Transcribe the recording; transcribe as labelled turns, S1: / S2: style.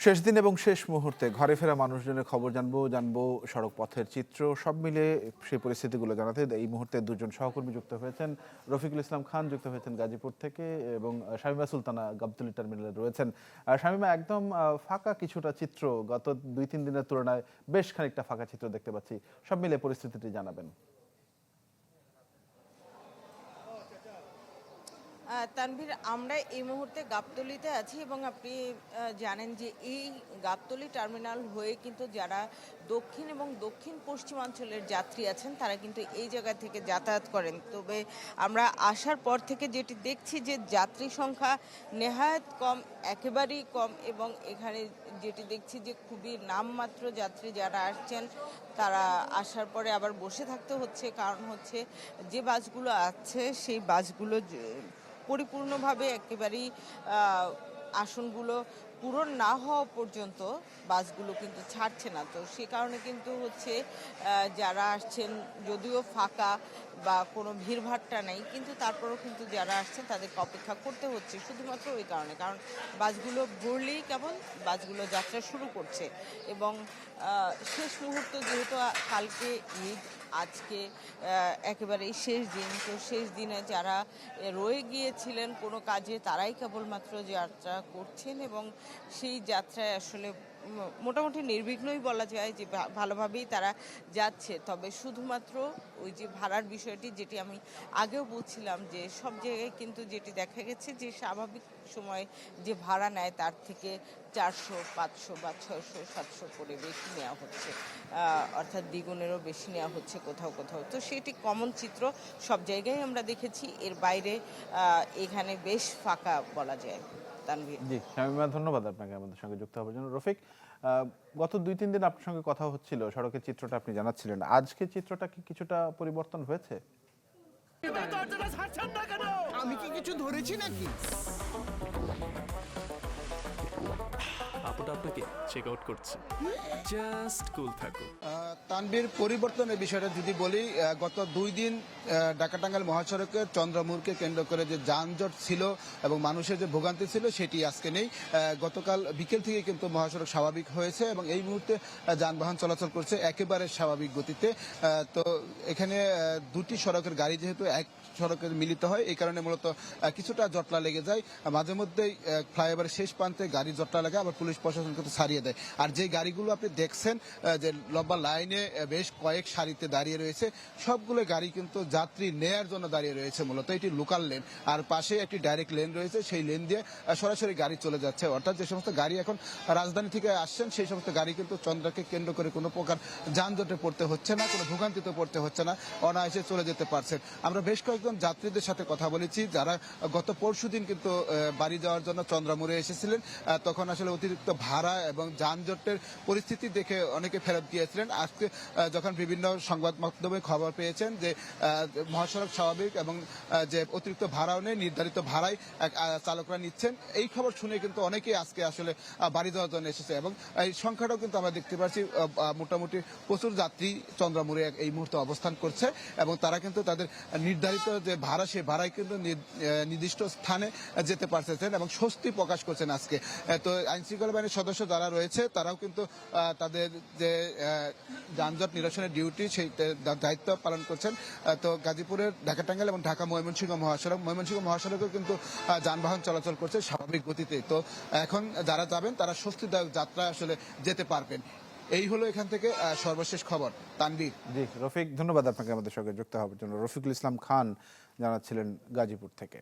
S1: শেষ দিন এবং শেষ মুহূর্তে ঘরে ফেরা মানুষজনের খবর জানবো সড়ক পথের চিত্র সব মিলে সেই পরিস্থিতিগুলো জানাতে এই মুহূর্তে দুজন সহকর্মী যুক্ত হয়েছেন। রফিকুল ইসলাম খান যুক্ত হয়েছেন গাজীপুর থেকে এবং শামীমা সুলতানা গাবতলী টার্মিনালে রয়েছেন। শামীমা, একদম ফাঁকা কিছুটা চিত্র, গত 2-3 দিনের তুলনায় বেশ খানিকটা ফাঁকা চিত্র দেখতে পাচ্ছি, সব মিলে পরিস্থিতিটি জানাবেন।
S2: তানভীর, আমরা এই মুহূর্তে গাবতলীতে আছি এবং আপনি জানেন যে এই গাবতলী টার্মিনাল হয়ে কিন্তু যারা দক্ষিণ এবং দক্ষিণ পশ্চিমাঞ্চলের যাত্রী আছেন তারা কিন্তু এই জায়গা থেকে যাতায়াত করেন। তবে আমরা আসার পর থেকে যেটি দেখছি যে যাত্রী সংখ্যা নেহায়েত কম, একেবারেই কম, এবং এখানে যেটি দেখছি যে খুবই নামমাত্র যাত্রী যারা আসছেন তারা আসার পরে আবার বসে থাকতে হচ্ছে। কারণ হচ্ছে যে বাসগুলো আছে সেই বাসগুলো পরিপূর্ণভাবে একেবারেই আসনগুলো পূরণ না হওয়া পর্যন্ত বাসগুলো কিন্তু ছাড়ছে না। তো সে কারণে কিন্তু হচ্ছে যারা আসছেন, যদিও ফাঁকা বা কোনো ভিড়ভাট্টা নেই, কিন্তু তারপরেও কিন্তু যারা আসছেন তাদেরকে অপেক্ষা করতে হচ্ছে শুধুমাত্র ওই কারণে, কারণ বাসগুলো ভরলেই কেবল বাসগুলো যাত্রা শুরু করছে। এবং শেষ মুহূর্ত যেহেতু কালকে ঈদ, আজকে একেবারেই শেষ দিন, তো শেষ দিনে যারা রয়ে গিয়েছিলেন কোনো কাজে তারাই কেবলমাত্র যাত্রা করছেন এবং সেই যাত্রায় আসলে মোটামুটি নির্বিঘ্নই বলা যায় যে ভালোভাবেই তারা যাচ্ছে। তবে শুধুমাত্র ওই যে ভাড়ার বিষয়টি, যেটি আমি আগেও বলছিলাম যে সব জায়গায় কিন্তু যেটি দেখা গেছে যে স্বাভাবিক সময় যে ভাড়া নেয় তার থেকে 400, 500 বা 600, 700 করে বেশি নেওয়া হচ্ছে, অর্থাৎ দ্বিগুণেরও বেশি নেওয়া হচ্ছে কোথাও কোথাও। তো সেটি কমন চিত্র সব জায়গায় আমরা দেখেছি, এর বাইরে এখানে বেশ ফাঁকা বলা যায়। তানভীর।
S1: জি শামীমা, ধন্যবাদ আপনাকে আমাদের সঙ্গে যুক্ত হওয়ার জন্য। রফিক, গত 2-3 দিন আপনার সঙ্গে কথা হচ্ছিল, সড়কের চিত্রটা আপনি জানাচ্ছিলেন, আজকে চিত্রটা কি কিছুটা পরিবর্তন হয়েছে?
S3: আমি কি কিছু ধরেছি নাকি?
S4: আপুটা আপনাকে চেক আউট করছে, জাস্ট কুল থাকো।
S3: তানভীর, পরিবর্তনের বিষয়টা যদি বলি, গত 2 দিন ঢাকা টাঙ্গাইল মহাসড়কের চন্দ্রমুরকে কেন্দ্র করে যে যানজট ছিল এবং মানুষের যে ভোগান্তি ছিল সেটি আজকে নেই। গতকাল বিকেল থেকে কিন্তু মহাসড়ক স্বাভাবিক হয়েছে এবং এই মুহূর্তে যানবাহন চলাচল করছে একেবারে স্বাভাবিক গতিতে। তো এখানে দুটি সড়কের গাড়ি যেহেতু এক সড়কে মিলিত হয়, এই কারণে মূলত কিছুটা জটলা লেগে যায়। মাঝে মধ্যেই ফ্লাইওভারের শেষ প্রান্তে গাড়ি জটলা লাগে, আবার পুলিশ প্রশাসন কিন্তু ছাড়িয়ে দেয়। আর যে গাড়িগুলো আপনি দেখছেন যে লম্বা লাইনে বেশ কয়েক সারিতে দাঁড়িয়ে রয়েছে, সবগুলো গাড়ি কিন্তু যাত্রী নেয়ার জন্য দাঁড়িয়ে রয়েছে। মূলত এটি লোকাল লেন, আর পাশে একটি ডাইরেক্ট লেন রয়েছে, সেই লেন দিয়ে সরাসরি গাড়ি চলে যাচ্ছে। অর্থাৎ যে সমস্ত গাড়ি এখন রাজধানী থেকে আসছেন সেই সমস্ত গাড়ি কিন্তু চন্দ্রকে কেন্দ্র করে কোনো প্রকার যানজটে পড়তে হচ্ছে না, কোনো ভোগান্তিতে পড়তে হচ্ছে না, অনায়াসে চলে যেতে পারছেন। আমরা বেশ কয়েকজন যাত্রীদের সাথে কথা বলেছি যারা গত পরশুদিন কিন্তু বাড়ি যাওয়ার জন্য চন্দ্রামুড়ে এসেছিলেন। তখন আসলে অতিরিক্ত ভাড়া এবং যানজটের পরিস্থিতি দেখে অনেকে ফেরত গিয়েছিলেন। আজকে যখন বিভিন্ন সংবাদ মাধ্যমে খবর পেয়েছেন যে মহাসড়ক স্বাভাবিক এবং যে অতিরিক্ত ভাড়াও নেই, নির্ধারিত ভাড়াই চালকরা নিচ্ছেন, এই খবর শুনে কিন্তু অনেকেই আজকে আসলে বাড়ি যাওয়ার জন্য এসেছে এবং এই সংখ্যাটাও কিন্তু আমরা দেখতে পাচ্ছি মোটামুটি প্রচুর যাত্রী চন্দ্রামুড়ে এই মুহূর্তে অবস্থান করছে এবং তারা কিন্তু তাদের নির্ধারিত যে ভাড়া সেই ভাড়ায় কিন্তু নির্দিষ্ট স্থানে যেতে পারছেন এবং স্বস্তি প্রকাশ করছেন আজকে। তো আইনশৃঙ্খলা বাহিনীর সদস্য যারা রয়েছে তারাও কিন্তু তাদের যে যানজট নিরসনের ডিউটি সেই দায়িত্ব পালন করছেন। তো গাজীপুরের ঢাকা টাঙ্গাইল এবং ঢাকা ময়মনসিংহ মহাসড়কেও কিন্তু যানবাহন চলাচল করছে স্বাভাবিক গতিতে। তো এখন যারা যাবেন তারা স্বস্তিদায়ক যাত্রা আসলে যেতে পারবেন। এই হলো এখান থেকে সর্বশেষ খবর। তানভীর।
S1: জি রফিক, ধন্যবাদ আপনাকে আমাদের সঙ্গে যুক্ত হওয়ার জন্য। রফিকুল ইসলাম খান জানাচ্ছিলেন গাজীপুর থেকে।